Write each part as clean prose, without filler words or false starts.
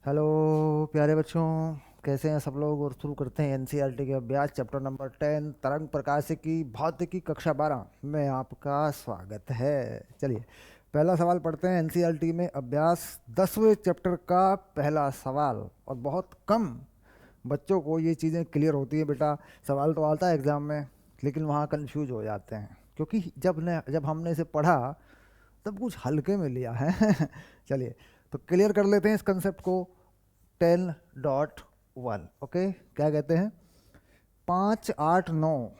Hello प्यारे बच्चों, कैसे हैं सब लोग। और शुरू करते हैं एनसीईआरटी के अभ्यास चैप्टर नंबर 10 तरंग प्रकाशिकी भौतिकी कक्षा 12 में आपका स्वागत है। चलिए पहला सवाल पढ़ते हैं। एनसीईआरटी में अभ्यास 10वें चैप्टर का पहला सवाल। और बहुत कम बच्चों को ये चीज़ें क्लियर होती है बेटा। सवाल तो आता है एग्ज़ाम में, लेकिन वहाँ कंफ्यूज हो जाते हैं, क्योंकि जब हमने इसे पढ़ा तब कुछ हल्के में लिया है। चलिए तो क्लियर कर लेते हैं इस कंसेप्ट को। 10.1 ओके, क्या कहते हैं? 589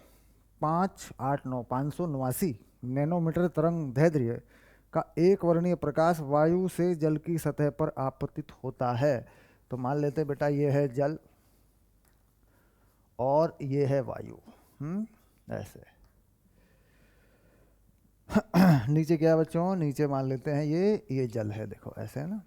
589 नैनोमीटर तरंग दैर्ध्य का एक वर्णीय प्रकाश वायु से जल की सतह पर आपतित होता है। तो मान लेते हैं बेटा ये है जल और ये है वायु। ऐसे नीचे क्या है बच्चों? नीचे मान लेते हैं ये जल है, देखो ऐसे है ना।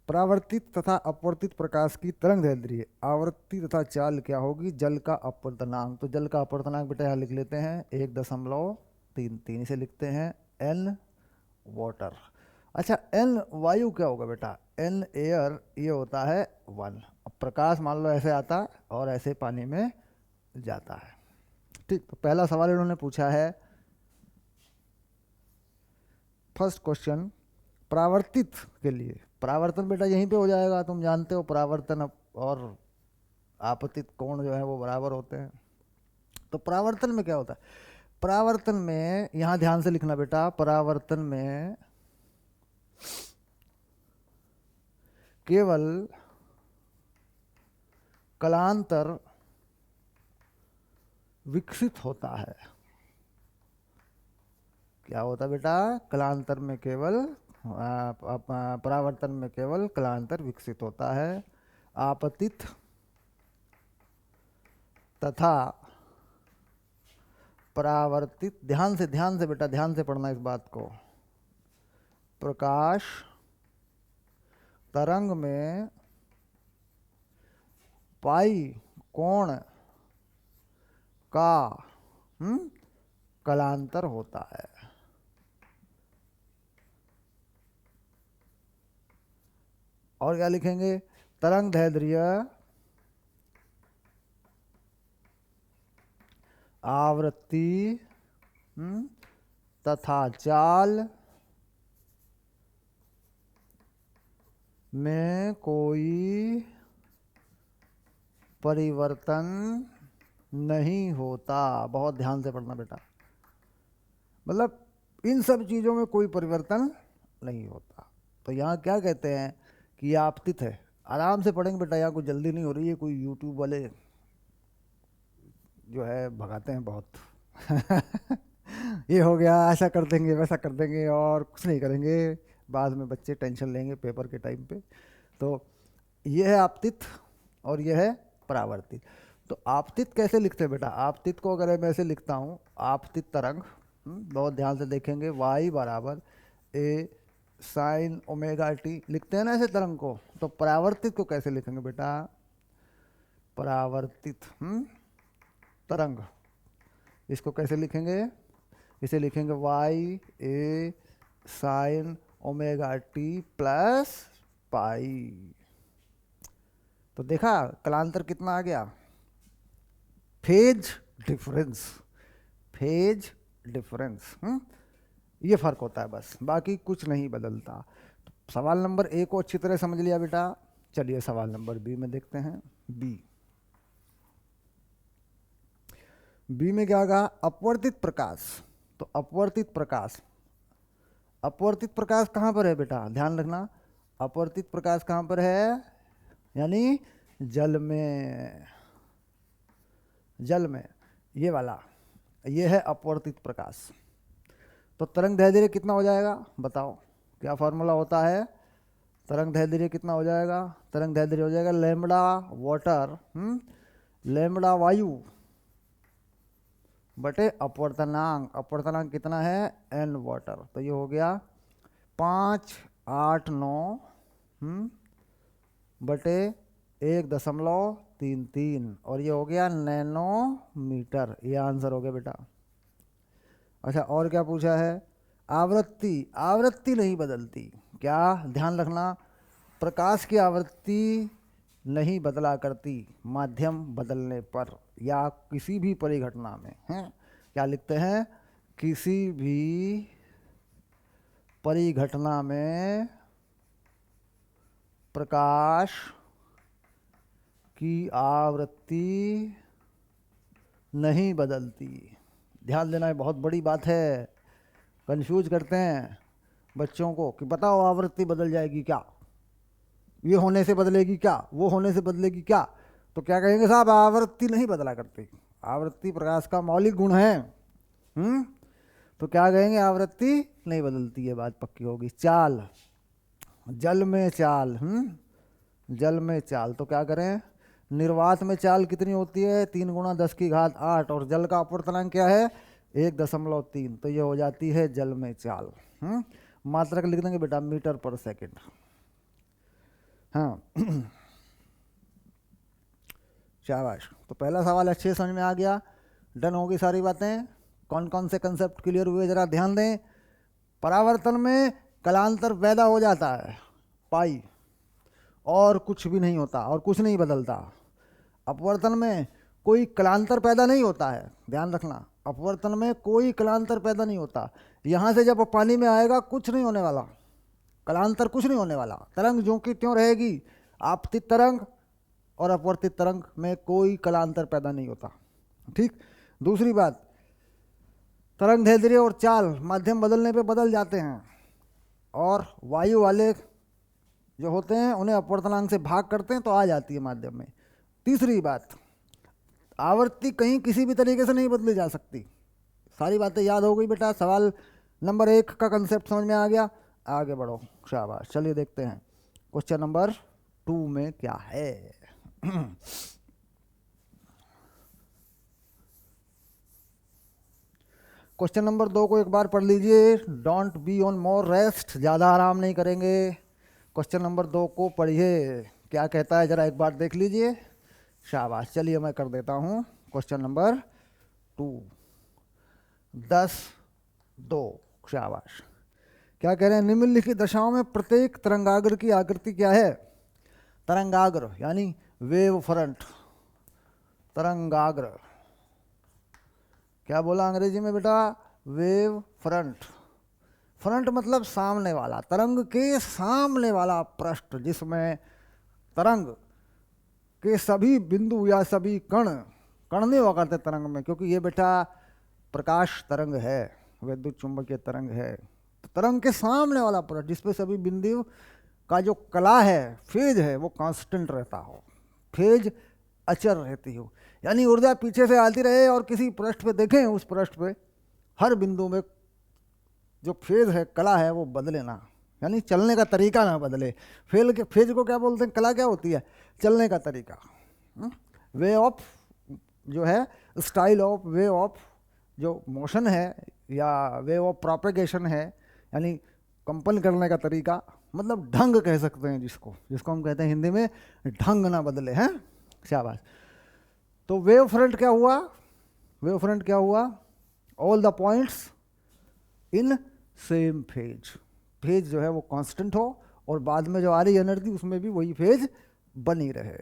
परावर्तित तथा अपवर्तित प्रकाश की तरंग दैर्ध्य आवृत्ति तथा चाल क्या होगी? जल का अपवर्तनांक। तो जल का अपवर्तनांक बेटा यहाँ लिख लेते हैं 1.33 से लिखते हैं एन वाटर। अच्छा एन वायु क्या होगा बेटा? एन एयर ये होता है 1। अब प्रकाश मान लो ऐसे आता और ऐसे पानी में जाता है। ठीक, तो पहला सवाल इन्होंने पूछा है, फर्स्ट क्वेश्चन, परावर्तित के लिए परावर्तन बेटा यहीं पे हो जाएगा, तुम जानते हो परावर्तन और आपतित कोण जो है वो बराबर होते हैं। तो परावर्तन में क्या होता है? परावर्तन में यहां ध्यान से लिखना बेटा, परावर्तन में केवल कलांतर विकसित होता है। क्या होता है बेटा? कलांतर में केवल परावर्तन में केवल कलांतर विकसित होता है। आपतित तथा परावर्तित, ध्यान से बेटा, ध्यान से पढ़ना इस बात को। प्रकाश तरंग में पाई कोण का कलांतर होता है। और क्या लिखेंगे? तरंग दैर्ध्य आवृत्ति तथा चाल में कोई परिवर्तन नहीं होता। बहुत ध्यान से पढ़ना बेटा, मतलब इन सब चीज़ों में कोई परिवर्तन नहीं होता। तो यहाँ क्या कहते हैं कि ये आपतित है। आराम से पढ़ेंगे बेटा, यहाँ कोई जल्दी नहीं हो रही है। कोई यूट्यूब वाले जो है भगाते हैं बहुत। ये हो गया, ऐसा कर देंगे वैसा कर देंगे और कुछ नहीं करेंगे। बाद में बच्चे टेंशन लेंगे पेपर के टाइम पे। तो ये है आपतित और ये है परावर्तित। तो आपतित कैसे लिखते हैं बेटा? आपतित को अगर मैं ऐसे लिखता हूँ, आपतित तरंग, बहुत ध्यान से देखेंगे, y बराबर ए साइन ओमेगा टी लिखते हैं ना ऐसे तरंग को। तो परावर्तित को कैसे लिखेंगे बेटा? परावर्तित तरंग, इसको कैसे लिखेंगे? इसे लिखेंगे y A sine omega T plus pi. तो देखा कलांतर कितना आ गया? Phase difference, phase difference. ये फर्क होता है बस, बाकी कुछ नहीं बदलता। तो सवाल नंबर ए को अच्छी तरह समझ लिया बेटा। चलिए सवाल नंबर बी में देखते हैं। बी बी में क्या कहा? अपवर्तित प्रकाश। तो अपवर्तित प्रकाश, अपवर्तित प्रकाश कहाँ पर है बेटा? ध्यान रखना, अपवर्तित प्रकाश कहाँ पर है? यानी जल में, जल में ये वाला, ये है अपवर्तित प्रकाश। तो तरंग दैर्ध्य कितना हो जाएगा बताओ? क्या फॉर्मूला होता है? तरंग दैर्ध्य कितना हो जाएगा? तरंग दैर्ध्य हो जाएगा लैम्बडा वाटर लैम्बडा वायु बटे अपवर्तनांक। अपवर्तनांक कितना है? N water. तो ये हो गया 589 बटे 1.33 और ये हो गया नैनोमीटर। ये आंसर हो गया बेटा। अच्छा और क्या पूछा है? आवृत्ति, आवृत्ति नहीं बदलती। क्या ध्यान रखना, प्रकाश की आवृत्ति नहीं बदला करती माध्यम बदलने पर या किसी भी परिघटना में, हैं क्या लिखते हैं, किसी भी परिघटना में प्रकाश की आवृत्ति नहीं बदलती। ध्यान देना, ये बहुत बड़ी बात है। कंफ्यूज करते हैं बच्चों को कि बताओ आवृत्ति बदल जाएगी क्या, ये होने से बदलेगी क्या, वो होने से बदलेगी क्या, तो क्या कहेंगे साहब, आवृत्ति नहीं बदला करती, आवृत्ति प्रकाश का मौलिक गुण है। तो क्या कहेंगे, आवृत्ति नहीं बदलती है, बात पक्की होगी। चाल, जल में चाल, जल में चाल, तो क्या करें, निर्वात में चाल कितनी होती है, 3 × 10⁸ और जल का अपवर्तनांक क्या है, 1.3, तो ये हो जाती है जल में चाल। मात्रक लिख देंगे बेटा मीटर पर सेकंड। हाँ शाबाश। तो पहला सवाल अच्छे समझ में आ गया, डन होगी सारी बातें। कौन कौन से कंसेप्ट क्लियर हुए जरा ध्यान दें। परावर्तन में कलांतर पैदा हो जाता है, पाई, और कुछ भी नहीं होता और कुछ नहीं बदलता। अपवर्तन में कोई कलांतर पैदा नहीं होता है, ध्यान रखना, अपवर्तन में कोई कलांतर पैदा नहीं होता। यहाँ से जब पानी में आएगा कुछ नहीं होने वाला, कलांतर कुछ नहीं होने वाला, तरंग जो कि त्यों रहेगी। आपतित तरंग और अपवर्तित तरंग में कोई कलांतर पैदा नहीं होता, ठीक। दूसरी बात, तरंग दैर्ध्य और चाल माध्यम बदलने पे बदल जाते हैं, और वायु वाले जो होते हैं उन्हें अपवर्तनांक से भाग करते हैं तो आ जाती है माध्यम में। तीसरी बात, आवृत्ति कहीं किसी भी तरीके से नहीं बदली जा सकती। सारी बातें याद हो गई बेटा। सवाल नंबर 1 का कंसेप्ट समझ में आ गया, आगे बढ़ो, शाबाश। चलिए देखते हैं क्वेश्चन नंबर 2 में क्या है। क्वेश्चन नंबर 2 को एक बार पढ़ लीजिए। Don't be on more rest, ज़्यादा आराम नहीं करेंगे। क्वेश्चन नंबर 2 को पढ़िए, क्या कहता है जरा एक बार देख लीजिए। शाबाश, चलिए मैं कर देता हूँ क्वेश्चन नंबर 2, 10(2), शाबाश। क्या कह रहे हैं, निम्नलिखित दशाओं में प्रत्येक तरंगाग्र की आकृति क्या है। तरंगाग्र यानी वेव फ्रंट, तरंगाग्र क्या बोला अंग्रेजी में बेटा, वेव फ्रंट। फ्रंट मतलब सामने वाला, तरंग के सामने वाला पृष्ठ, जिसमें तरंग के सभी बिंदु या सभी कण नहीं हुआ करते तरंग में, क्योंकि ये बेटा प्रकाश तरंग है, विद्युत चुंबकीय तरंग है। तो तरंग के सामने वाला पृष्ठ जिसपे सभी बिंदु का जो कला है, फेज है, वो कांस्टेंट रहता हो, फेज अचर रहती हो, यानी ऊर्जा पीछे से आती रहे और किसी पृष्ठ पे देखें, उस पृष्ठ पे हर बिंदु में जो फेज है, कला है, वो बदले ना, यानी चलने का तरीका ना बदले। फेज को क्या बोलते हैं, कला क्या होती है, चलने का तरीका, वे ऑफ जो है, स्टाइल ऑफ, वे ऑफ जो मोशन है या वे ऑफ प्रोपेगेशन है, यानी कंपन करने का तरीका, मतलब ढंग कह सकते हैं जिसको हम कहते हैं हिंदी में ढंग ना बदले, हैं, शाबाश। तो वेव फ्रंट क्या हुआ, वेव फ्रंट क्या हुआ, all the points in same phase, phase जो है वो कांस्टेंट हो और बाद में जो आ रही एनर्जी उसमें भी वही फेज बनी रहे।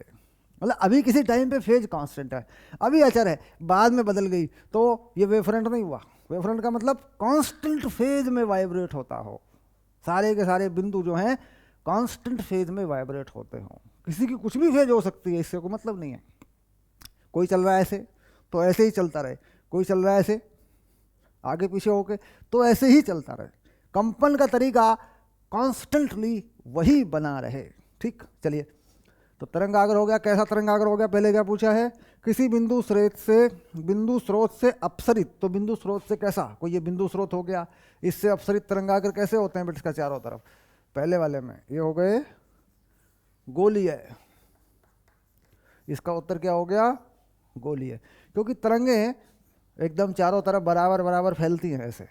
मतलब अभी किसी टाइम पे फेज कांस्टेंट है, अभी अचर है, बाद में बदल गई, तो ये वेव फ्रंट नहीं हुआ। वेव फ्रंट का मतलब कांस्टेंट फेज में वाइब्रेट होता हो, सारे के सारे बिंदु जो हैं कांस्टेंट फेज में वाइब्रेट होते हों। किसी की कुछ भी फेज हो सकती है, इससे कोई मतलब नहीं है। कोई चल रहा है ऐसे तो ऐसे ही चलता रहे, कोई चल रहा है ऐसे आगे पीछे होके तो ऐसे ही चलता रहे, कंपन का तरीका कॉन्स्टेंटली वही बना रहे, ठीक। चलिए, तो तरंगाग्र हो गया, कैसा तरंगाग्र हो गया, पहले क्या पूछा है, किसी बिंदु स्रोत से अपसरित, तो बिंदु स्रोत से कैसा, कोई ये बिंदु स्रोत हो गया, इससे अपसरित तरंगाग्र कैसे होते हैं बेटा, इसका चारों तरफ, पहले वाले में ये हो गए गोलीय, इसका उत्तर क्या हो गया, गोलीय, क्योंकि तरंगें एकदम चारों तरफ बराबर बराबर फैलती हैं ऐसे।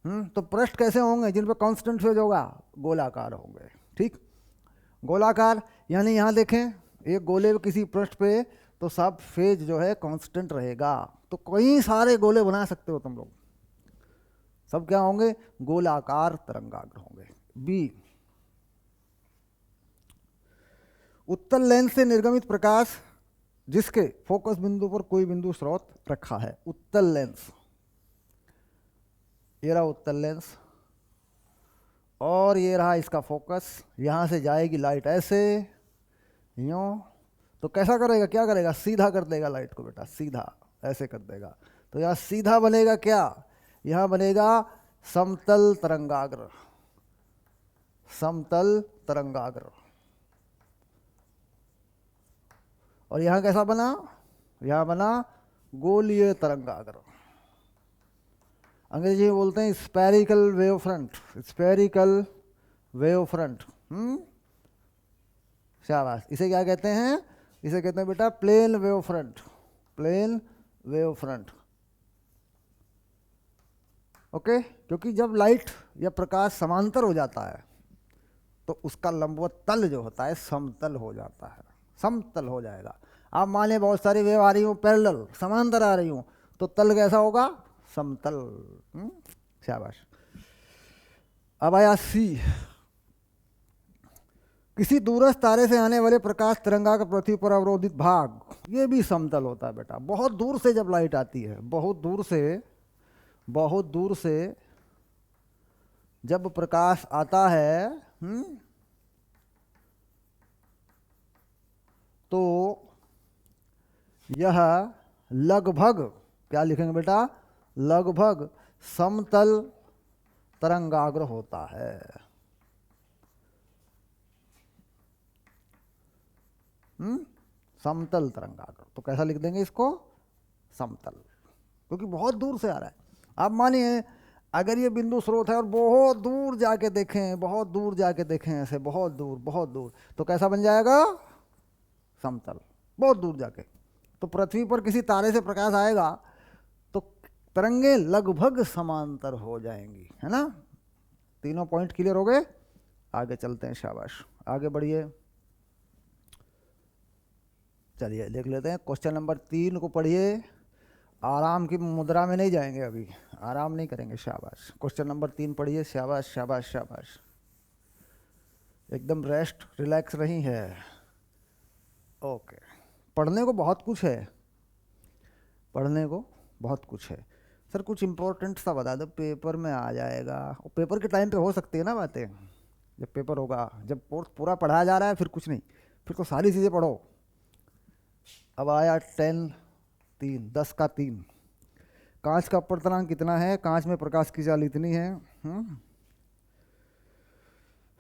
तो पृष्ठ कैसे होंगे, जिन पर कांस्टेंट फेज होगा, गोलाकार होंगे, ठीक। गोलाकार यानी यहाँ देखें, एक गोले पे किसी पृष्ठ पे तो सब फेज जो है कांस्टेंट रहेगा, तो कई सारे गोले बना सकते हो तुम लोग, सब क्या होंगे, गोलाकार तरंगाग्र होंगे। बी, उत्तल लेंस से निर्गमित प्रकाश जिसके फोकस बिंदु पर कोई बिंदु स्रोत रखा है। उत्तल लेंस, ये रहा उत्तल लेंस और ये रहा इसका फोकस। यहां से जाएगी लाइट ऐसे, यूं, तो कैसा करेगा, क्या करेगा, सीधा कर देगा लाइट को बेटा, सीधा ऐसे कर देगा। तो यहाँ सीधा बनेगा क्या, यहाँ बनेगा समतल तरंगाग्र, समतल तरंगाग्र। और यहाँ कैसा बना, यहाँ बना गोलीय तरंगाग्र। अंग्रेजी में बोलते हैं spherical wave front, spherical wave front. शाबाश। इसे क्या कहते हैं, इसे कहते हैं बेटा plane wave front, plane wave front. Okay, क्योंकि जब लाइट या प्रकाश समांतर हो जाता है तो उसका लंबवत तल जो होता है समतल हो जाता है, समतल हो जाएगा। आप माने बहुत सारी वेव आ रही हूँ पैरेलल, समांतर आ रही हूँ, तो तल कैसा होगा, समतल। शाबाश। अब आया सी, किसी दूरस्थ तारे से आने वाले प्रकाश तरंगा का पृथ्वी पर अवरोधित भाग, ये भी समतल होता है बेटा। बहुत दूर से जब लाइट आती है, बहुत दूर से, बहुत दूर से जब प्रकाश आता है, तो यह लगभग, क्या लिखेंगे बेटा, लगभग समतल तरंगाग्र होता है। समतल तरंगाग्र। तो कैसा लिख देंगे इसको, समतल, क्योंकि बहुत दूर से आ रहा है। आप मानिए अगर ये बिंदु स्रोत है और बहुत दूर जाके देखें, बहुत दूर जाके देखें, ऐसे बहुत दूर, बहुत दूर, तो कैसा बन जाएगा, समतल, बहुत दूर जाके। तो पृथ्वी पर किसी तारे से प्रकाश आएगा तो तरंगे लगभग समांतर हो जाएंगी, है ना। तीनों पॉइंट क्लियर हो गए, आगे चलते हैं। शाबाश, आगे बढ़िए। चलिए देख लेते हैं क्वेश्चन नंबर 3 को पढ़िए। आराम की मुद्रा में नहीं जाएंगे, अभी आराम नहीं करेंगे। शाबाश, क्वेश्चन नंबर 3 पढ़िए। शाबाश शाबाश शाबाश, एकदम रेस्ट रिलैक्स रही है। ओके, पढ़ने को बहुत कुछ है, पढ़ने को बहुत कुछ है। सर कुछ इंपॉर्टेंट सा बता दो, पेपर में आ जाएगा। पेपर के टाइम पे हो सकती है ना बातें, जब पेपर होगा, जब पूरा पढ़ाया जा रहा है फिर कुछ नहीं, फिर तो सारी चीज़ें पढ़ो। अब आया 10 का 3, कांच का अपवर्तनांक कितना है, कांच में प्रकाश की चाल इतनी है।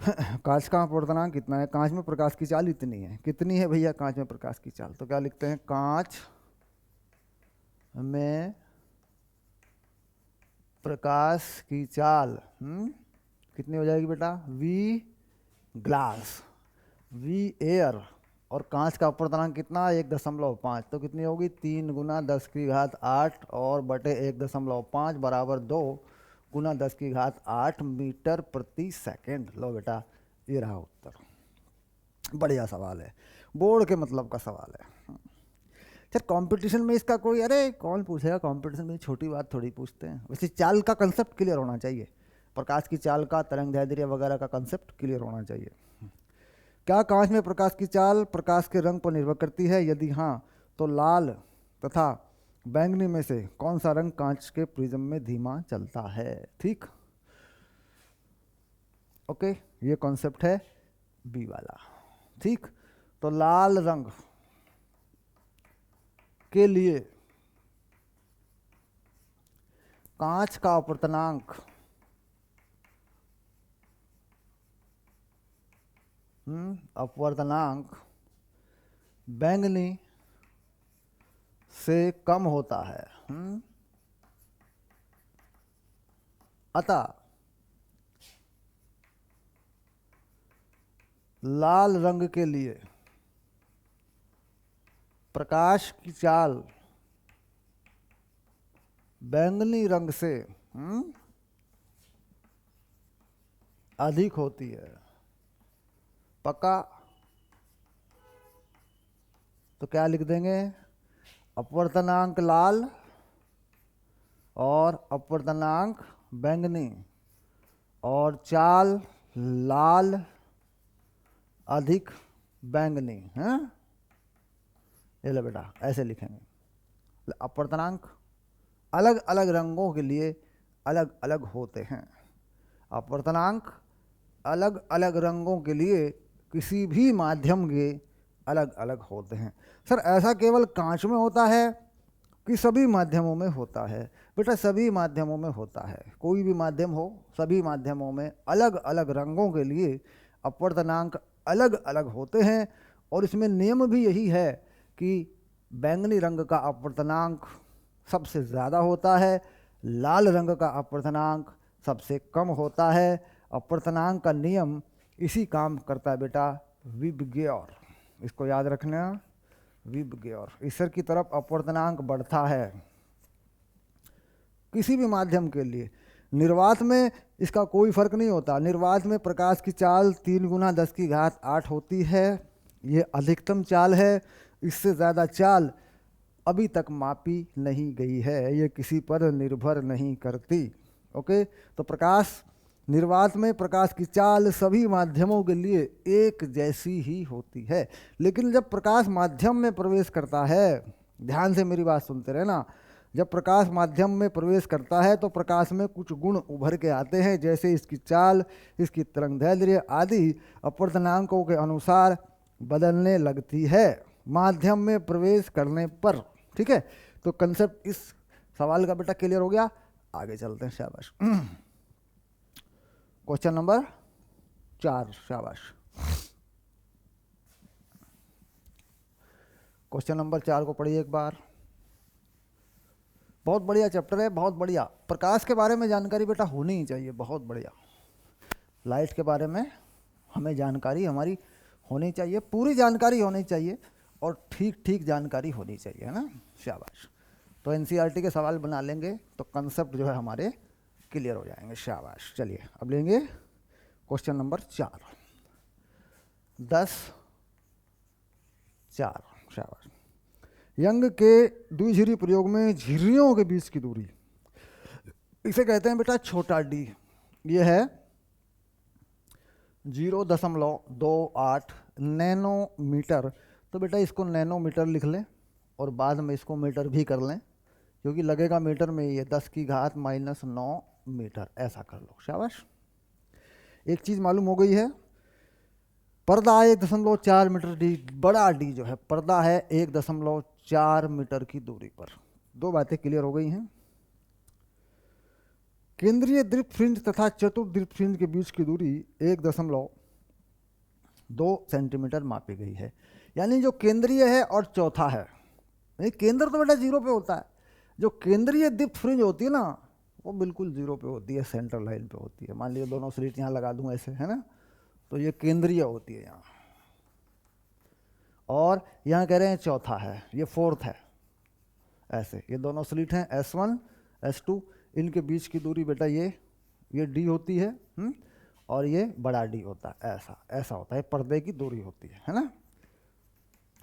कांच का अपवर्तनांक कितना है, कांच में प्रकाश की चाल इतनी है। कितनी है भैया कांच में प्रकाश की चाल, तो क्या लिखते हैं, कांच में प्रकाश की चाल कितनी हो जाएगी बेटा, वी ग्लास, वी एयर, और कांच का अपवर्तनांक कितना, 1.5, तो कितनी होगी, 3 गुना 10 की घात 8 और बटे 1.5 बराबर 2 गुना 10 की घात 8 मीटर प्रति सेकंड। लो बेटा, ये रहा उत्तर। बढ़िया सवाल है, बोर्ड के मतलब का सवाल है। सर कंपटीशन में इसका कोई, अरे कौन पूछेगा कंपटीशन में, छोटी बात थोड़ी पूछते हैं। वैसे चाल का कंसेप्ट क्लियर होना चाहिए, प्रकाश की चाल का, तरंग दैर्ध्य वगैरह का कंसेप्ट क्लियर होना चाहिए। क्या कांच में प्रकाश की चाल प्रकाश के रंग पर निर्भर करती है, यदि हाँ तो लाल तथा बैंगनी में से कौन सा रंग कांच के प्रिज्म में धीमा चलता है। ठीक, ओके, ये कॉन्सेप्ट है बी वाला। ठीक, तो लाल रंग के लिए कांच का अपवर्तनांक अपवर्तनांक बैंगनी से कम होता है। अतः लाल रंग के लिए प्रकाश की चाल बैंगनी रंग से अधिक होती है। पक्का, तो क्या लिख देंगे, अपवर्तनांक लाल और अपवर्तनांक बैंगनी और चाल लाल अधिक बैंगनी, है ये लो बेटा, ऐसे लिखेंगे। अपवर्तनांक अलग अलग रंगों के लिए अलग अलग होते हैं। अपवर्तनांक अलग अलग रंगों के लिए किसी भी माध्यम के अलग अलग होते हैं। सर ऐसा केवल कांच में होता है कि सभी माध्यमों में होता है? बेटा सभी माध्यमों में होता है, कोई भी माध्यम हो, सभी माध्यमों में अलग अलग रंगों के लिए अपवर्तनांक अलग अलग होते हैं। और इसमें नियम भी यही है कि बैंगनी रंग का अपवर्तनांक सबसे ज़्यादा होता है, लाल रंग का अपवर्तनांक सबसे कम होता है। अपवर्तनांक का नियम इसी काम करता है बेटा, विबग्योर, इसको याद रखना, विबग्योर। ईश्वर की तरफ अपवर्तनांक बढ़ता है किसी भी माध्यम के लिए। निर्वात में इसका कोई फर्क नहीं होता। निर्वात में प्रकाश की चाल 3 गुना 10 की घात 8 होती है, ये अधिकतम चाल है। इससे ज़्यादा चाल अभी तक मापी नहीं गई है, ये किसी पर निर्भर नहीं करती। ओके, तो प्रकाश निर्वात में प्रकाश की चाल सभी माध्यमों के लिए एक जैसी ही होती है। लेकिन जब प्रकाश माध्यम में प्रवेश करता है, ध्यान से मेरी बात सुनते रहना, जब प्रकाश माध्यम में प्रवेश करता है तो प्रकाश में कुछ गुण उभर के आते हैं, जैसे इसकी चाल, इसकी तरंगदैर्ध्य आदि अपवर्तनांकों के अनुसार बदलने लगती है माध्यम में प्रवेश करने पर। ठीक है, तो कंसेप्ट इस सवाल का बेटा क्लियर हो गया। आगे चलते हैं, शाबाश। क्वेश्चन नंबर 4, शाबाश। क्वेश्चन नंबर 4 को पढ़िए एक बार। बहुत बढ़िया चैप्टर है, बहुत बढ़िया। प्रकाश के बारे में जानकारी बेटा होनी ही चाहिए, बहुत बढ़िया। लाइट के बारे में हमें जानकारी हमारी होनी चाहिए, पूरी जानकारी होनी चाहिए और ठीक ठीक जानकारी होनी चाहिए, है ना, शाबाश। तो एनसीईआरटी के सवाल बना लेंगे तो कंसेप्ट जो है हमारे क्लियर हो जाएंगे, शाबाश। चलिए अब लेंगे क्वेश्चन नंबर 4, 10-4, शाबाश। यंग के द्विझिरी प्रयोग में झिर्रियों के बीच की दूरी, इसे कहते हैं बेटा छोटा डी। ये है 0.28 नैनोमीटर। तो बेटा इसको नैनोमीटर लिख लें और बाद में इसको मीटर भी कर लें, क्योंकि लगेगा मीटर में ये 10 की घात -9 मीटर, ऐसा कर लो, शाबाश। एक चीज़ मालूम हो गई है, पर्दा 1.4 मीटर डी, बड़ा डी जो है पर्दा है 1.4 मीटर की दूरी पर। 2 बातें क्लियर हो गई हैं। केंद्रीय दीप्त फ्रिंज तथा चतुर्दीप्त फ्रिंज के बीच की दूरी 1.2 सेंटीमीटर मापी गई है। यानी जो केंद्रीय है और चौथा है, नहीं केंद्र तो बेटा 0 पे होता है, जो केंद्रीय दीप्त फ्रिंज होती है ना वो बिल्कुल 0 पे होती है, सेंटर लाइन पे होती है। मान लीजिए दोनों स्लिट यहाँ लगा दूँ ऐसे, है ना, तो ये केंद्रीय होती है यहाँ। और यहाँ कह रहे हैं चौथा है, ये 4th है, ऐसे। ये दोनों स्लिट हैं S1 S2, इनके बीच की दूरी बेटा ये D होती है, और ये बड़ा D होता है, ऐसा होता है, पर्दे की दूरी होती है ना।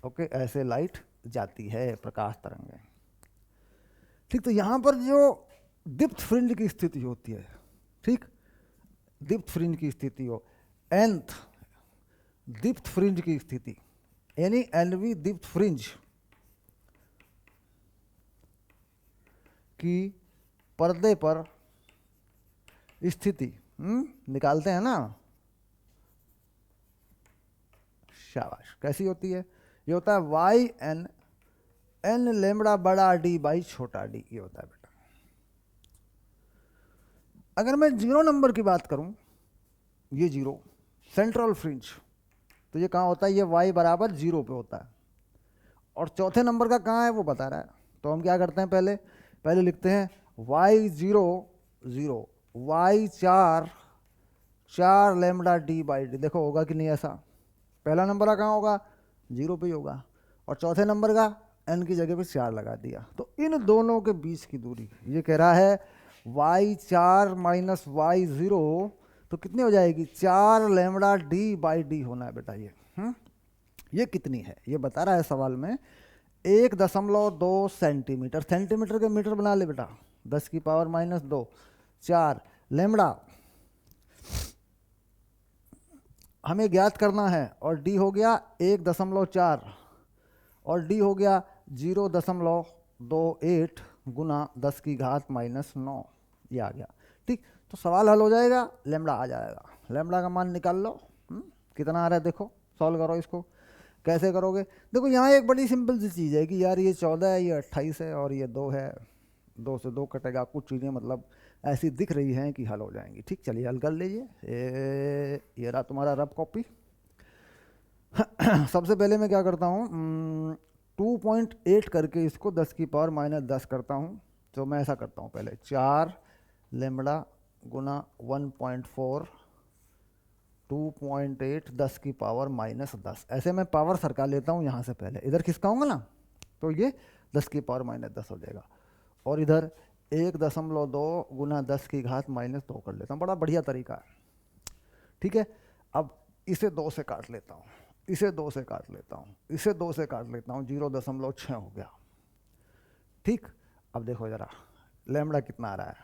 ओके, ऐसे लाइट जाती है, प्रकाश तरंगें। ठीक, तो यहाँ पर जो दीप्त फ्रिंज की स्थिति होती है, ठीक, दीप्त फ्रिंज की स्थिति हो, nth दीप्त फ्रिंज की स्थिति, यानी nवीं दीप्त फ्रिंज की पर्दे पर स्थिति निकालते हैं ना, शाबाश। कैसी होती है? ये होता है yn n लैम्बडा बड़ा डी बाई छोटा डी, ये होता है बेटा। अगर मैं 0 नंबर की बात करूं, ये 0 सेंट्रल फ्रिंज, तो ये कहाँ होता है? ये y बराबर 0 पे होता है। और चौथे नंबर का कहाँ है वो बता रहा है, तो हम क्या करते हैं, पहले लिखते हैं y0 0 y4 lambda D by D. देखो होगा कि नहीं ऐसा? पहला नंबर का कहाँ होगा? 0 पे ही होगा, और चौथे नंबर का n की जगह पे 4 लगा दिया। तो इन दोनों के बीच की दूरी ये कह रहा है y4 माइनस y0, तो कितनी हो जाएगी? 4 लैम्बडा डी बाई डी होना है बेटा ये। ये कितनी है ये बता रहा है सवाल में, 1.2 सेंटीमीटर। सेंटीमीटर के मीटर बना ले बेटा, 10 की पावर -2, 4 लैम्बडा हमें ज्ञात करना है, और डी हो गया 1.4 और डी हो गया 0.28 गुना 10 की घात -9, ये आ गया। ठीक, तो सवाल हल हो जाएगा, लेमड़ा आ जाएगा। लेमड़ा का मान निकाल लो। कितना आ रहा है देखो, सॉल्व करो इसको। कैसे करोगे? देखो यहाँ एक बड़ी सिंपल सी चीज़ है कि यार ये 14 है, ये 28 है और ये 2 है, 2 से 2 कटेगा। कुछ चीज़ें मतलब ऐसी दिख रही हैं कि हल हो जाएंगी। ठीक, चलिए हल कर लीजिए। ये रहा तुम्हारा रफ कॉपी। सबसे पहले मैं क्या करता हूँ, 2.8 करके इसको 10 की पावर -10 करता हूँ। तो मैं ऐसा करता हूँ, पहले 4 लेमड़ा गुना 1.4 2.8 10 की पावर -10, ऐसे मैं पावर सरका लेता हूँ यहाँ से। पहले इधर खिसकाऊंगा ना तो ये 10 की पावर -10 हो जाएगा, और इधर 1.2 गुना 10 की घात -2 कर लेता हूँ। बड़ा बढ़िया तरीका है। ठीक है, अब इसे 2 से काट लेता हूँ, इसे 2 से काट लेता हूँ, इसे 2 से काट लेता हूँ, 0.6 हो गया। ठीक, अब देखो ज़रा लेमड़ा कितना आ रहा है।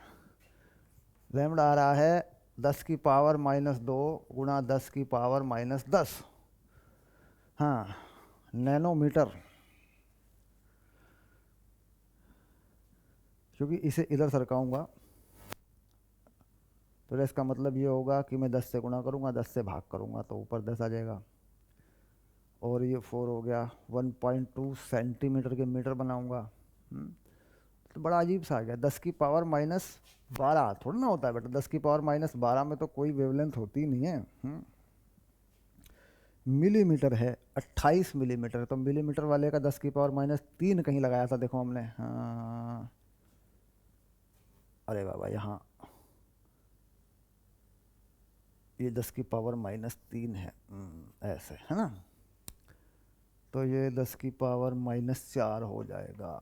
लेमड़ा आ रहा है 10 की पावर -2 गुना 10 की पावर -10, हाँ, नैनोमीटर। क्योंकि इसे इधर सरकाऊंगा तो इसका मतलब ये होगा कि मैं 10 से गुणा करूंगा, 10 से भाग करूंगा तो ऊपर 10 आ जाएगा, और ये 4 हो गया। 1.2 सेंटीमीटर के मीटर बनाऊंगा। तो बड़ा अजीब सा आ गया। 10 की पावर -12 थोड़ा ना होता है बेटा, 10 की पावर -12 में तो कोई वेवलेंथ होती नहीं है। मिलीमीटर है, 28 मिलीमीटर। तो मिलीमीटर वाले का 10 की पावर -3 कहीं लगाया था, देखो हमने। हाँ, अरे बाबा, यहाँ ये 10 की पावर -3 है, ऐसे है ना। तो ये 10 की पावर -4 हो जाएगा,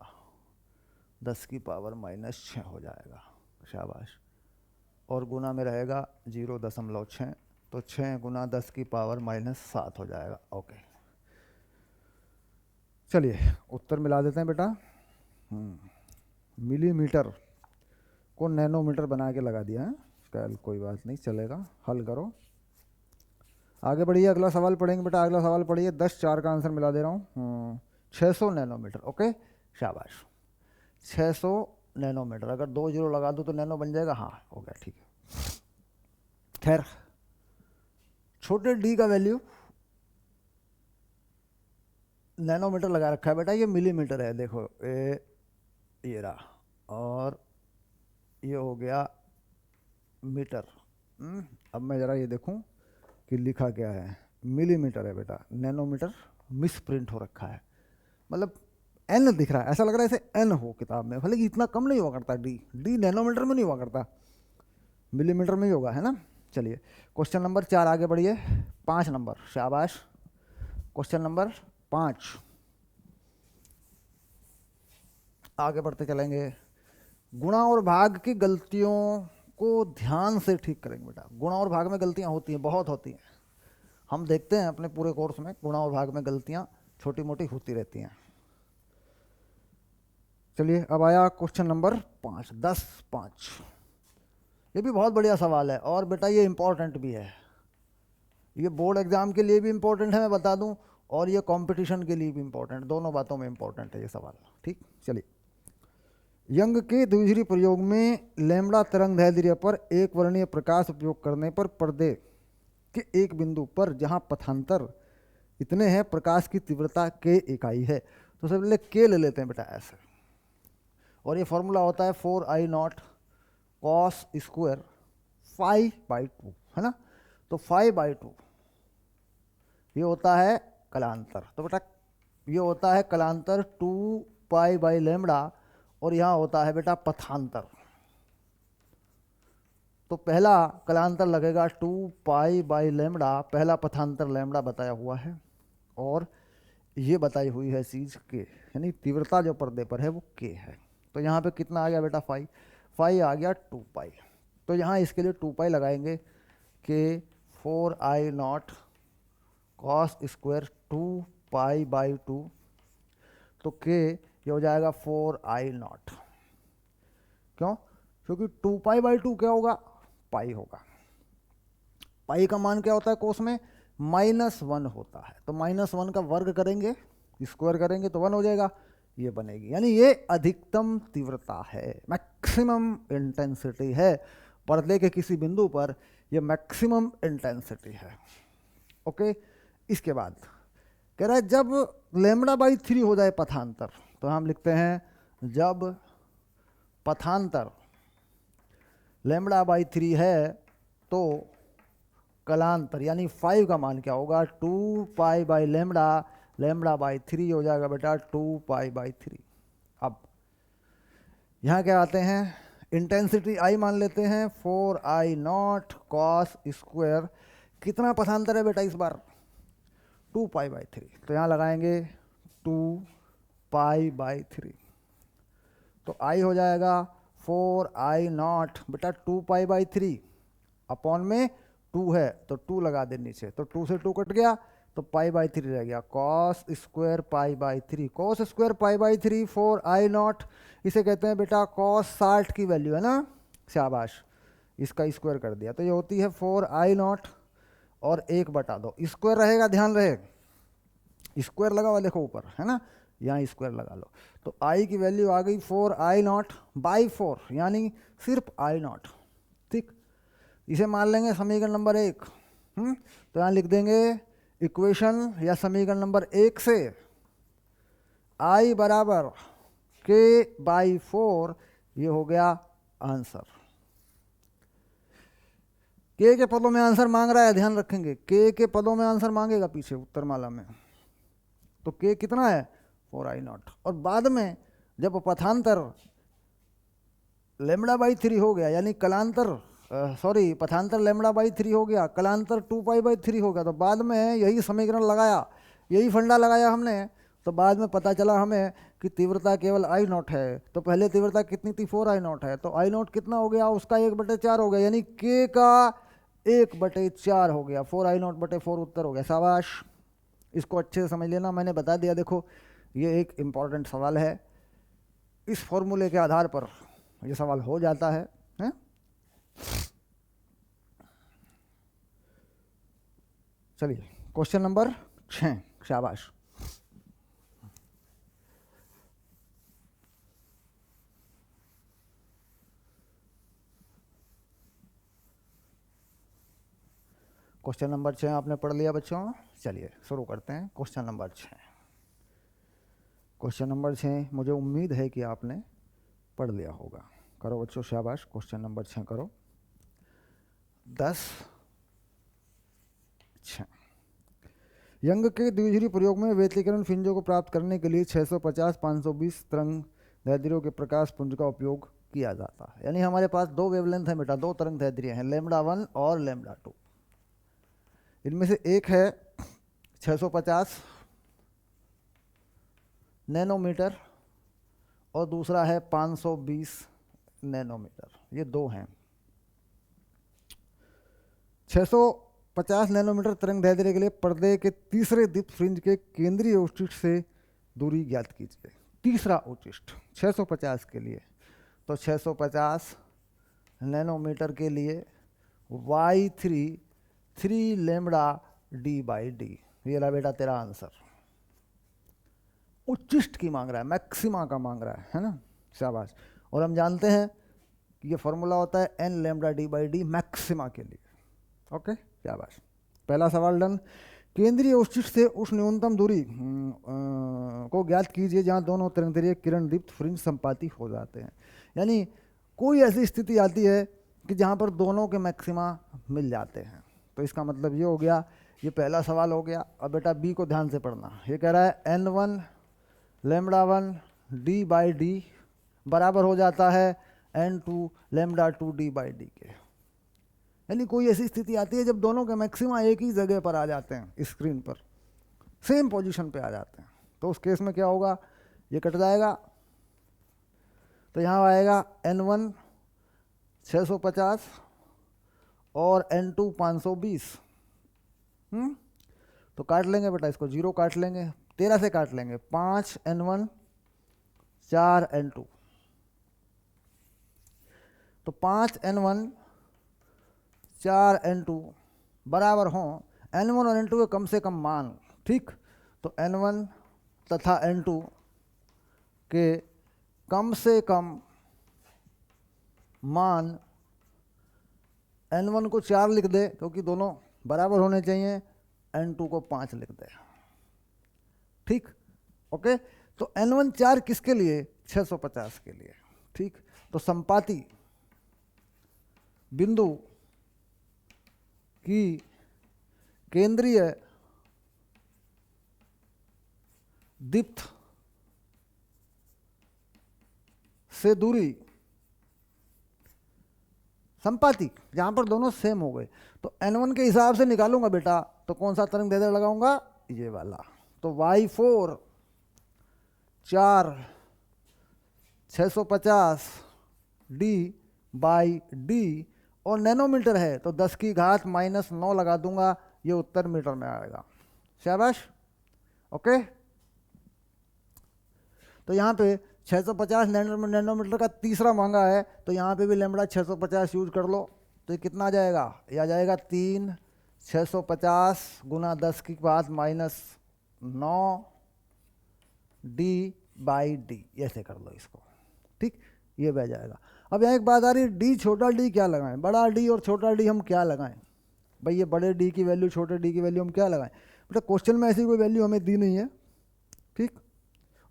10 की पावर -6 हो जाएगा। शाबाश। और गुना में रहेगा 0.6, तो 6 गुना 10 की पावर -7 हो जाएगा। ओके, चलिए उत्तर मिला देते हैं बेटा। मिलीमीटर को नैनोमीटर बना के लगा दिया है। कल कोई बात नहीं, चलेगा। हल करो, आगे बढ़िए। अगला सवाल पढ़ेंगे बेटा, अगला सवाल पढ़िए। 10/4 का आंसर मिला दे रहा हूँ। 600 नैनोमीटर। ओके, शाबाश। 600 नैनोमीटर, अगर 2 जीरो लगा दो तो नैनो बन जाएगा। हाँ, हो गया, ठीक है। खैर, छोटे डी का वैल्यू नैनोमीटर लगा रखा है बेटा, ये मिलीमीटर है। देखो ये रहा, और ये हो गया मीटर। अब मैं ज़रा ये देखूं कि लिखा क्या है। मिलीमीटर है बेटा, नैनोमीटर मिस प्रिंट हो रखा है, मतलब एन दिख रहा है, ऐसा लग रहा है जैसे एन हो किताब में। भले इतना कम नहीं हुआ करता, डी नैनोमीटर में नहीं हुआ करता, मिलीमीटर में ही होगा, है ना। चलिए क्वेश्चन नंबर 4 आगे बढ़िए। 5 नंबर, शाबाश। क्वेश्चन नंबर 5 आगे बढ़ते चलेंगे। गुणा और भाग की गलतियों को ध्यान से ठीक करेंगे बेटा। गुणा और भाग में गलतियां होती हैं, बहुत होती हैं। हम देखते हैं अपने पूरे कोर्स में गुणा और भाग में गलतियां छोटी मोटी होती रहती हैं। चलिए अब आया क्वेश्चन नंबर 5, 10/5। ये भी बहुत बढ़िया सवाल है, और बेटा ये इंपॉर्टेंट भी है। ये बोर्ड एग्जाम के लिए भी इंपॉर्टेंट है, मैं बता दूं, और ये कंपटीशन के लिए भी इंपॉर्टेंट, दोनों बातों में इंपॉर्टेंट है ये सवाल। ठीक, चलिए। यंग के द्विध्रुवी प्रयोग में लैम्ब्डा तरंगदैर्ध्य पर एक वर्णीय प्रकाश उपयोग करने पर पर्दे के एक बिंदु पर जहां पथांतर इतने हैं, प्रकाश की तीव्रता के इकाई है। तो सबसे पहले के ले लेते हैं बेटा, ऐसे। और ये फॉर्मूला होता है 4I0 cos स्क्वायर π/2, है ना। तो 5/2 ये होता है कलांतर। तो बेटा ये होता है कलांतर 2π/λ, और यहाँ होता है बेटा पथांतर। तो पहला कलांतर लगेगा 2π/λ, पहला पथांतर लैम्बडा बताया हुआ है, और ये बताई हुई है चीज़ के, यानी तीव्रता जो पर्दे पर है वो के है। तो यहाँ पे कितना आ गया बेटा, 5 आ गया 2π। तो यहाँ इसके लिए 2π लगाएंगे कि 4I0 cos स्क्वायर 2π/2, तो के ये हो जाएगा 4I0। क्यों? क्योंकि 2π/2 क्या होगा, पाई होगा। पाई का मान क्या होता है कोस में, -1 होता है। तो -1 का वर्ग करेंगे, स्क्वायर करेंगे तो 1 हो जाएगा, ये बनेगी। यानी ये अधिकतम तीव्रता है, मैक्सिमम इंटेंसिटी है। पर्दे के किसी बिंदु पर ये मैक्सिमम इंटेंसिटी है। ओके, इसके बाद कह रहा है जब λ/3 हो जाए पथांतर, तो हम लिखते हैं जब पथांतर λ/3 है तो कलांतर यानी 5 का मान क्या होगा, 2π/λ, λ/3 हो जाएगा बेटा 2π/3। अब यहाँ क्या आते हैं, इंटेंसिटी I मान लेते हैं 4I0 cos स्क्वायर। कितना पथांतर है बेटा इस बार, 2π/3, तो यहाँ लगाएंगे 2π/3, तो I हो जाएगा 4I0 बेटा 2π/3 अपॉन में 2 है तो 2 लगा दे नीचे, तो 2 से 2 कट गया तो π/3 रह गया, cos square π/3, cos square π/3 4I0, इसे कहते हैं बेटा cos 60 की वैल्यू है ना, शाबाश, इसका स्क्वायर कर दिया तो ये होती है 4I0 और 1/2, स्क्वायर रहेगा, ध्यान रहे स्क्वायर लगा हुआ देखो ऊपर है ना, यहाँ स्क्वायर लगा लो, तो I की वैल्यू आ गई 4I0/4 यानी सिर्फ I0। ठीक, इसे मान लेंगे समीकरण नंबर 1। तो यहाँ लिख देंगे इक्वेशन या समीकरण नंबर 1 से I बराबर K/4, ये हो गया आंसर। K के पदों में आंसर मांग रहा है, ध्यान रखेंगे K के पदों में आंसर मांगेगा पीछे उत्तरमाला में, तो K कितना है 4I0, और बाद में जब पथांतर λ/3 हो गया यानी कलांतर पथांतर λ/3 हो गया, कलांतर 2π/3 हो गया, तो बाद में यही समीकरण लगाया, यही फंडा लगाया हमने, तो बाद में पता चला हमें कि तीव्रता केवल I0 है। तो पहले तीव्रता कितनी थी 4I0 है, तो I0 कितना हो गया, उसका 1/4 हो गया, यानी K का 1/4 हो गया, 4I0/4 उत्तर हो गया। शाबाश, इसको अच्छे से समझ लेना, मैंने बता दिया। देखो ये एक इम्पॉर्टेंट सवाल है, इस फॉर्मूले के आधार पर ये सवाल हो जाता है, हैं? चलिए क्वेश्चन नंबर 6, शाबाश। क्वेश्चन नंबर 6 आपने पढ़ लिया बच्चों, चलिए शुरू करते हैं क्वेश्चन नंबर 6। क्वेश्चन नंबर 6 मुझे उम्मीद है कि आपने पढ़ लिया होगा। करो बच्चों शाबाश, क्वेश्चन नंबर 6 करो। 10/6 यंग के द्विध्रुवीय प्रयोग में व्यतिकरण फ्रिंजों को प्राप्त करने के लिए 650-520 तरंग दैर्ध्यों के प्रकाश पुंज का उपयोग किया जाता है। यानी हमारे पास दो वेवलेंथ है बेटा, दो तरंग दैर्ध्य हैं, λ1 और λ2। इनमें से एक है 650 नैनोमीटर और दूसरा है 520 नैनोमीटर, ये दो हैं। 650 नैनोमीटर तरंग दैर्ध्य के लिए पर्दे के तीसरे दीप्त फ्रिंज के केंद्रीय उच्चिष्ट से दूरी ज्ञात कीजिए। तीसरा उच्चिष्ट 650 के लिए, तो 650 नैनोमीटर के लिए y3 3λd/d, ये ला बेटा तेरा आंसर। उच्चिष्ट की मांग रहा है, मैक्सिमा का मांग रहा है ना, शाबाश। और हम जानते हैं कि ये फॉर्मूला होता है n λd/d मैक्सिमा के लिए। ओके, शाबाश, पहला सवाल डन। केंद्रीय उच्चिष्ट से उस न्यूनतम दूरी को ज्ञात कीजिए जहां दोनों तरंगदैर्घ्य किरण दीप्त फ्रिंज संपाती हो जाते हैं। यानी कोई ऐसी स्थिति आती है कि जहां पर दोनों के मैक्सिमा मिल जाते हैं, तो इसका मतलब ये हो गया, ये पहला सवाल हो गया। अब बेटा बी को ध्यान से पढ़ना, ये कह रहा है n1 λ1 d/d बराबर हो जाता है n2 λ2 d/d के। यानी कोई ऐसी स्थिति आती है जब दोनों के मैक्सिमा एक ही जगह पर आ जाते हैं, स्क्रीन पर सेम पोजीशन पे आ जाते हैं, तो उस केस में क्या होगा, ये कट जाएगा, तो यहाँ आएगा n1 650 और n2 520। तो काट लेंगे बेटा, इसको 0 काट लेंगे, 13 से काट लेंगे, 5n1 4n2, तो 5n1 4n2 बराबर हों N1 और N2 के कम से कम मान, ठीक। तो N1 तथा N2 के कम से कम मान, N1 को 4 लिख दे क्योंकि दोनों बराबर होने चाहिए, N2 को 5 लिख दे, ठीक, ओके। तो N1 4 किसके लिए? 650 के लिए, ठीक। तो संपाती बिंदु की केंद्रीय दीप्त से दूरी, संपाती जहां पर दोनों सेम हो गए, तो N1 के हिसाब से निकालूंगा बेटा, तो कौन सा तरंग दैर्ध्य लगाऊंगा? ये वाला। तो Y4 4 650 D/D और नैनोमीटर है तो 10 की घात -9 लगा दूंगा, ये उत्तर मीटर में आएगा। शाबाश, ओके। तो यहाँ पे 650 नैनोमीटर का तीसरा मांगा है, तो यहाँ पे भी लैम्बडा 650 यूज कर लो, तो ये कितना आ जाएगा? ये आ जाएगा 3 650 गुना 10 की घात -9 D/D, ऐसे कर लो इसको, ठीक, ये बह जाएगा। अब यहाँ एक बात आ रही है, डी छोटा डी क्या लगाएं? बड़ा डी और छोटा डी हम क्या लगाएं भाई? ये बड़े डी की वैल्यू छोटे डी की वैल्यू हम क्या लगाएं? बेटा क्वेश्चन में ऐसी कोई वैल्यू हमें दी नहीं है, ठीक,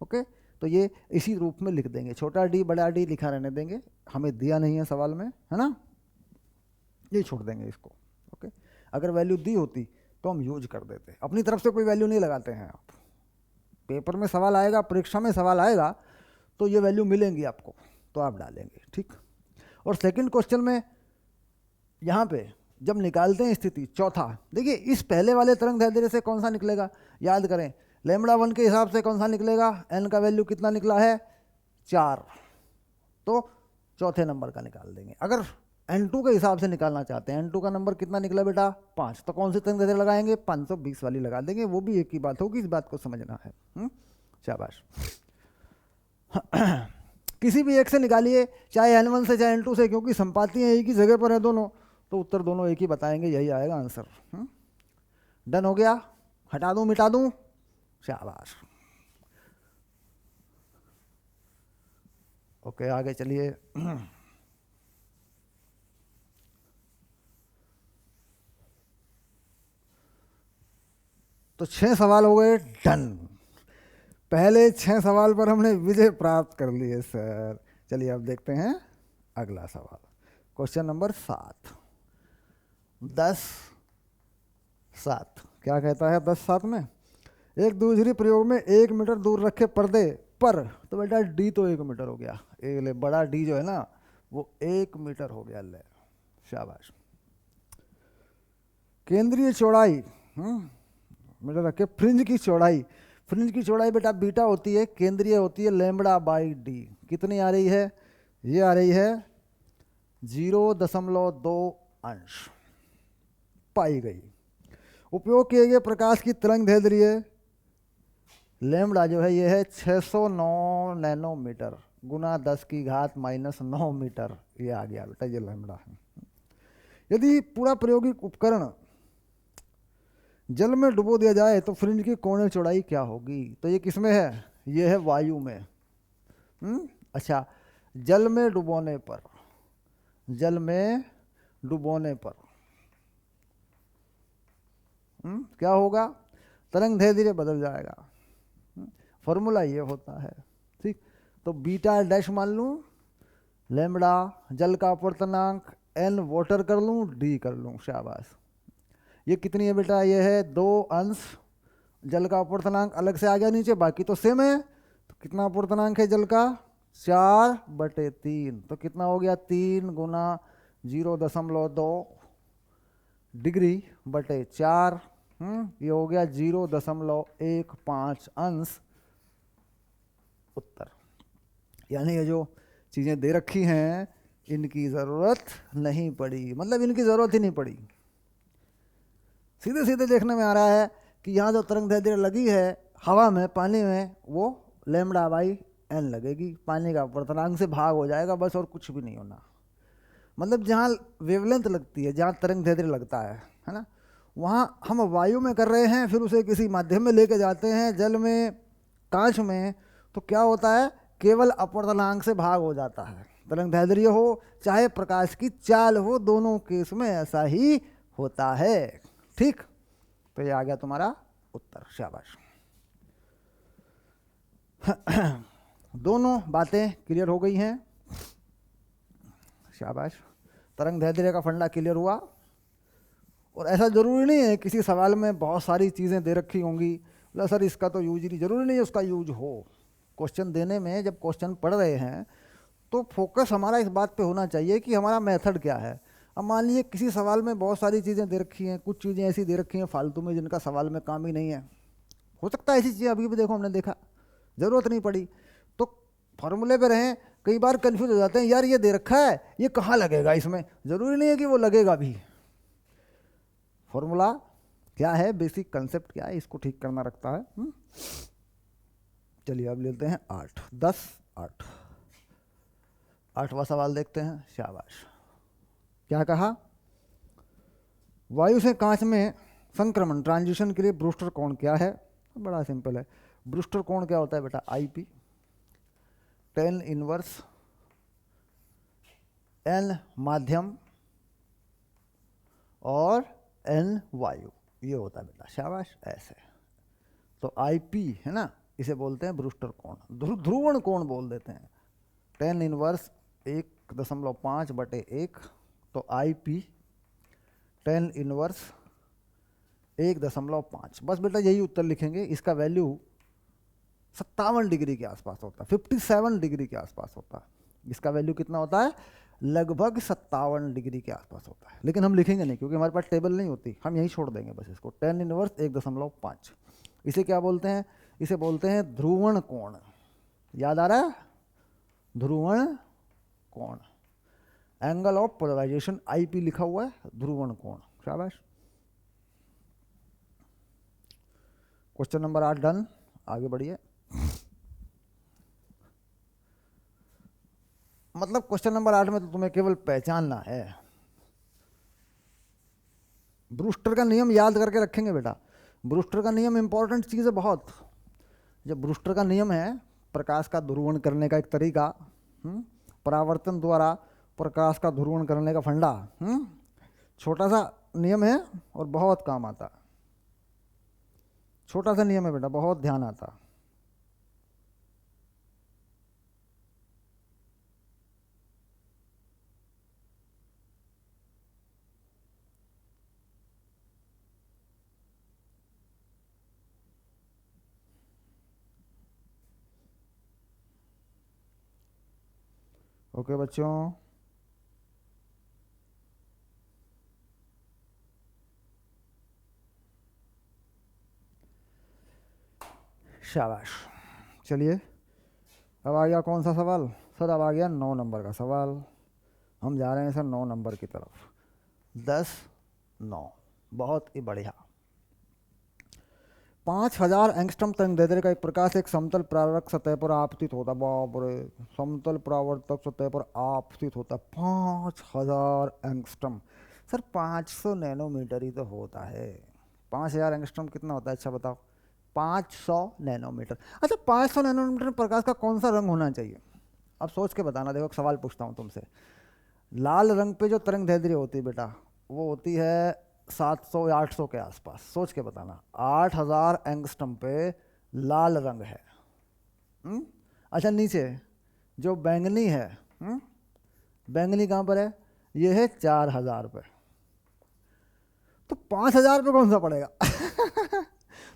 ओके। तो ये इसी रूप में लिख देंगे, छोटा डी बड़ा डी लिखा रहने देंगे, हमें दिया नहीं है सवाल में, है ना, ये छोड़ देंगे इसको, ओके। अगर वैल्यू दी होती तो हम यूज कर देते, अपनी तरफ से कोई वैल्यू नहीं लगाते हैं आप। पेपर में सवाल आएगा, परीक्षा में सवाल आएगा तो ये वैल्यू मिलेंगी आपको, तो आप डालेंगे, ठीक। और सेकंड क्वेश्चन में यहाँ पे जब निकालते हैं स्थिति, चौथा देखिए, इस पहले वाले तरंग दैर्ध्य से कौन सा निकलेगा? याद करें, λ1 के हिसाब से कौन सा निकलेगा? n का वैल्यू कितना निकला है? 4, तो चौथे नंबर का निकाल देंगे। अगर N2 के हिसाब से निकालना चाहते हैं, N2 का नंबर कितना निकला बेटा? 5, तो कौन सी तरंग दैर्ध्य लगाएंगे? 520 वाली लगा देंगे, वो भी एक ही बात होगी, इस बात को समझना है। शाबाश। किसी भी एक से निकालिए, चाहे N1 से चाहे N2 से, क्योंकि संपाती हैं, एक ही जगह पर है दोनों, तो उत्तर दोनों एक ही बताएंगे, यही आएगा आंसर। डन हो गया? हटा दूं, मिटा दूं? शाबाश, ओके, आगे चलिए। तो 6 सवाल हो गए डन। पहले 6 सवाल पर हमने विजय प्राप्त कर ली है सर। चलिए अब देखते हैं अगला सवाल, क्वेश्चन नंबर 7। 10/7 क्या कहता है? 10/7 में एक दूसरी प्रयोग में 1 मीटर दूर रखे पर्दे पर, तो बेटा डी तो 1 मीटर हो गया, ले बड़ा डी जो है ना वो 1 मीटर हो गया, ले शाबाश। केंद्रीय चौड़ाई मीटर रखे, फ्रिंज की चौड़ाई, फ्रिंज की चौड़ाई बेटा बीटा होती है, केंद्रीय होती है λ/d, कितनी आ रही है? ये आ रही है 0.2 अंश पाई गई। उपयोग किए गए प्रकाश की तरंग दैर्ध्य लैम्बडा जो है ये है 609 नैनोमीटर गुना 10 की घात -9 मीटर, ये आ गया बेटा, ये लैम्बडा है। यदि पूरा प्रायोगिक उपकरण जल में डुबो दिया जाए तो फ्रिंज की कोणीय चौड़ाई क्या होगी? तो ये किस में है? ये है वायु में। अच्छा, जल में डुबोने पर, जल में डुबोने पर क्या होगा? तरंग दैर्ध्य बदल जाएगा। फॉर्मूला ये होता है, ठीक। तो बीटा डैश मान लूँ, लैम्बडा जल का अपवर्तनांक, n वाटर कर लूँ, d कर लूँ, शाबाश। ये कितनी है बेटा? ये है 2 अंश, जल का अपवर्तनांक अलग से आ गया नीचे, बाकी तो सेम है। तो कितना अपवर्तनांक है जल का? 4/3, तो कितना हो गया? 3 गुना 0.2 डिग्री बटे 4, ये हो गया 0.15 अंश उत्तर। यानी ये जो चीज़ें दे रखी हैं इनकी ज़रूरत नहीं पड़ी, मतलब इनकी ज़रूरत ही नहीं पड़ी। सीधे सीधे देखने में आ रहा है कि यहाँ जो तरंग दैर्ध्य लगी है हवा में, पानी में, वो λ/n लगेगी, पानी का अपवर्तनांक से भाग हो जाएगा बस, और कुछ भी नहीं होना। मतलब जहाँ वेवलेंथ लगती है, जहाँ तरंग दैर्ध्य लगता है ना, वहाँ हम वायु में कर रहे हैं, फिर उसे किसी माध्यम में लेके जाते हैं, जल में, कांच में, तो क्या होता है, केवल अपवर्तनांक से भाग हो जाता है। तरंग दैर्ध्य हो चाहे प्रकाश की चाल हो, दोनों केस में ऐसा ही होता है। ठीक, तो ये आ गया तुम्हारा उत्तर। शाबाश। दोनों बातें क्लियर हो गई हैं। शाबाश। तरंग दैर्ध्य का फंडा क्लियर हुआ। और ऐसा जरूरी नहीं है किसी सवाल में बहुत सारी चीज़ें दे रखी होंगी, बोला सर इसका तो यूज नहीं, जरूरी नहीं है उसका यूज हो। क्वेश्चन देने में जब क्वेश्चन पढ़ रहे हैं तो फोकस हमारा इस बात पे होना चाहिए कि हमारा मेथड क्या है। अब मान लीजिए किसी सवाल में बहुत सारी चीज़ें दे रखी हैं, कुछ चीज़ें ऐसी दे रखी हैं फालतू में जिनका सवाल में काम ही नहीं है, हो सकता है ऐसी चीज़ें अभी भी देखो हमने देखा, ज़रूरत नहीं पड़ी, तो फॉर्मूले पे रहें, कई बार कन्फ्यूज हो जाते हैं, यार ये दे रखा है ये कहाँ लगेगा, इसमें ज़रूरी नहीं है कि वो लगेगा भी। फॉर्मूला क्या है, बेसिक कंसेप्ट क्या है, इसको ठीक करना रखता है। चलिए अब लेते हैं 8, 10, 8, 8वां सवाल देखते हैं। शाबाश। क्या कहा, वायु से कांच में संक्रमण ट्रांजिशन के लिए ब्रूस्टर कोण क्या है। बड़ा सिंपल है, ब्रूस्टर कोण क्या होता है बेटा, IP, tan इनवर्स N माध्यम और N वायु, ये होता है बेटा। शाबाश, ऐसे। तो IP है ना, इसे बोलते हैं ब्रूस्टर कोण, ध्रुवण कोण बोल देते हैं। tan इनवर्स 1.5/1, तो IP tan इनवर्स 1.5। बस बेटा यही उत्तर लिखेंगे। इसका वैल्यू 57 डिग्री के आसपास होता है, 57 डिग्री के आसपास होता है। इसका वैल्यू कितना होता है, लगभग 57 डिग्री के आसपास होता है, लेकिन हम लिखेंगे नहीं क्योंकि हमारे पास टेबल नहीं होती, हम यही छोड़ देंगे बस इसको। tan इनवर्स 1.5, इसे क्या बोलते हैं, इसे बोलते हैं ध्रुवण कोण। याद आ रहा है, ध्रुवण कोण, एंगल ऑफ पोलराइजेशन, IP लिखा हुआ है, ध्रुवण कोण। शाबाश। क्वेश्चन नंबर 8 डन, आगे बढ़िए। मतलब क्वेश्चन नंबर 8 में तो तुम्हें केवल पहचानना है, ब्रूस्टर का नियम याद करके रखेंगे बेटा। ब्रूस्टर का नियम इंपॉर्टेंट चीज़ है बहुत। जब ब्रूस्टर का नियम है, प्रकाश का ध्रुवण करने का एक तरीका, परावर्तन द्वारा प्रकाश का ध्रुवण करने का फंडा, छोटा सा नियम है और बहुत काम आता। छोटा सा नियम है बेटा, बहुत ध्यान आता। ओके बच्चों, शाबाश। चलिए अब आ गया कौन सा सवाल सर, अब आ गया 9 नंबर का सवाल। हम जा रहे हैं सर 9 नंबर की तरफ। 10, 9, बहुत ही बढ़िया। 5000 एंगस्ट्रॉम तरंगदैर्ध्य का एक प्रकाश एक समतल परावर्तक सतह पर आपतित होता, बाप रे, समतल परावर्तक सतह पर आपतित होता 5000 एंगस्ट्रॉम। सर 500 नैनोमीटर ही तो होता है। 5000 एंगस्ट्रॉम कितना होता है, अच्छा बताओ। 500 नैनोमीटर। अच्छा 500 नैनोमीटर प्रकाश का कौन सा रंग होना चाहिए, अब सोच के बताना। देखो सवाल पूछता हूँ तुमसे, लाल रंग पे जो तरंग दैर्ध्य होती है बेटा, वो होती है 700 या 800 के आसपास। सोच के बताना, 8000 एंगस्ट्रम पे लाल रंग है। अच्छा नीचे जो बैंगनी है, बैंगनी कहाँ पर है, ये है 4000 पे। तो 5000 पे कौन सा पड़ेगा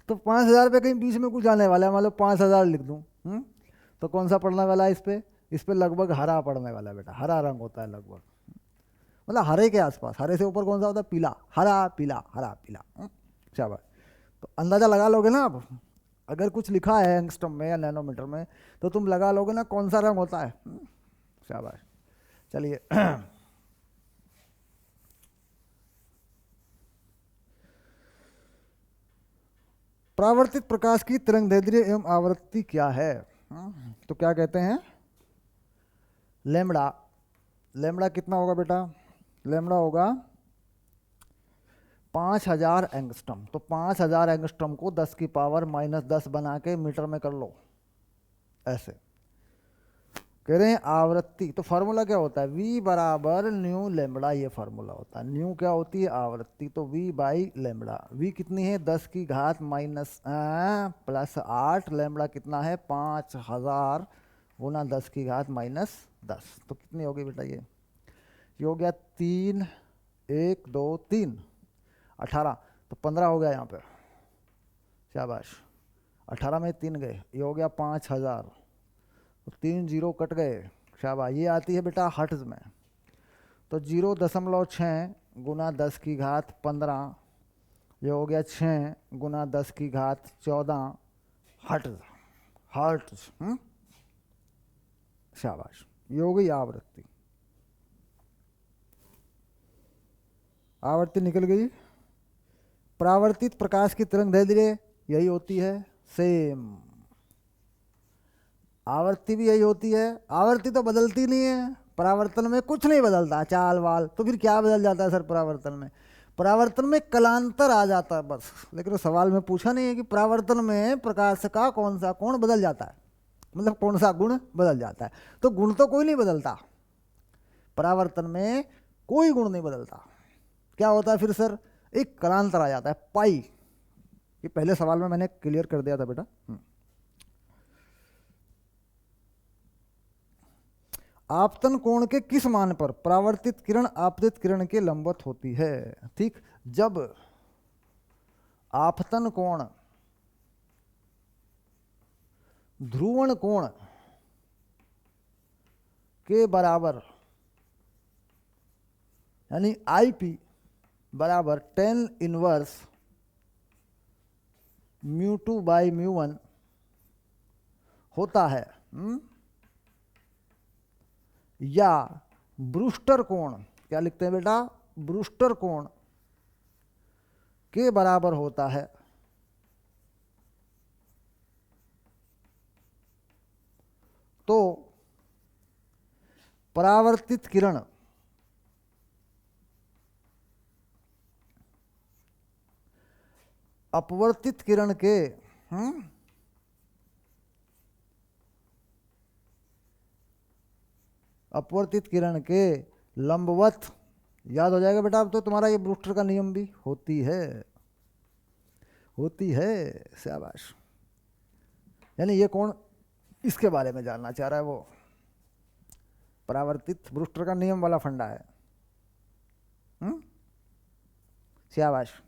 तो 5000 पे कहीं बीच में कुछ आने वाला है, मान लो 5000 लिख दूँ, तो कौन सा पड़ने वाला है इस पे लगभग हरा पड़ने वाला है बेटा, हरा रंग होता है लगभग, मतलब हरे के आसपास। हरे से ऊपर कौन सा होता है, पीला, हरा पीला, हरा पीला। शाबाश। तो अंदाजा लगा लोगे ना आप, अगर कुछ लिखा है एंगस्ट्रम में या नैनोमीटर में तो तुम लगा लोगे ना कौन सा रंग होता है। शाबाश। चलिए परावर्तित प्रकाश की तरंगदैर्ध्य एवं आवृत्ति क्या है, तो क्या कहते हैं, लैम्बडा। लैम्बडा कितना होगा बेटा, लैम्बडा होगा 5000 एंगस्ट्रम। तो 5000 एंगस्ट्रम को 10 की पावर -10 बना के मीटर में कर लो। ऐसे कह रहे हैं आवृत्ति। तो फार्मूला क्या होता है, v बराबर न्यू लेमड़ा, ये फार्मूला होता है। न्यू क्या होती है, आवृत्ति, तो v बाई लेमड़ा। v कितनी है, 10 की घात +8, लेमड़ा कितना है 5000 गुना 10 की घात -10। तो कितनी होगी बेटा, ये हो गया 3 1 2 3 18, तो 15 हो गया यहाँ पे। शाबाश, 18 में 3 गए, ये हो गया 5000, तो 3 जीरो कट गए। शाबाश, ये आती है बेटा हर्ट्ज में। तो 0.6 गुना 10 की घात 15, ये हो गया 6 गुना 10 की घात 14 हर्ट्ज। हर्ट्ज। शाबाश, ये हो गई आवृत्ति। आवृत्ति निकल गई। परावर्तित प्रकाश की तरंग धैर्य यही होती है, सेम। आवृत्ति भी यही होती है। आवृत्ति तो बदलती नहीं है, परावर्तन में कुछ नहीं बदलता, चाल वाल। तो फिर क्या बदल जाता है सर परावर्तन में? परावर्तन में कलांतर आ जाता है बस। लेकिन सवाल में पूछा नहीं है कि परावर्तन में प्रकाश का कौन सा कोण बदल जाता है, मतलब कौन सा गुण बदल जाता है। तो गुण तो कोई नहीं बदलता, परावर्तन में कोई गुण नहीं बदलता। क्या होता है फिर सर, एक कलांतर आ जाता है, पाई। ये पहले सवाल में मैंने क्लियर कर दिया था बेटा। आपतन कोण के किस मान पर परावर्तित किरण आपतित किरण के लंबवत होती है? ठीक, जब आपतन कोण ध्रुवण कोण के बराबर, यानी आईपी बराबर tan इनवर्स μ2/μ1 होता है, या ब्रूस्टर कोण, क्या लिखते हैं बेटा, ब्रूस्टर कोण के बराबर होता है, तो परावर्तित किरण अपवर्तित किरण के अपवर्तित किरण के लंबवत, याद हो जाएगा बेटा अब तो तुम्हारा, ये ब्रूस्टर का नियम भी होती है, होती है। शाबाश, यानी ये कौन इसके बारे में जानना चाह रहा है, वो परावर्तित ब्रूस्टर का नियम वाला फंडा है। शाबाश।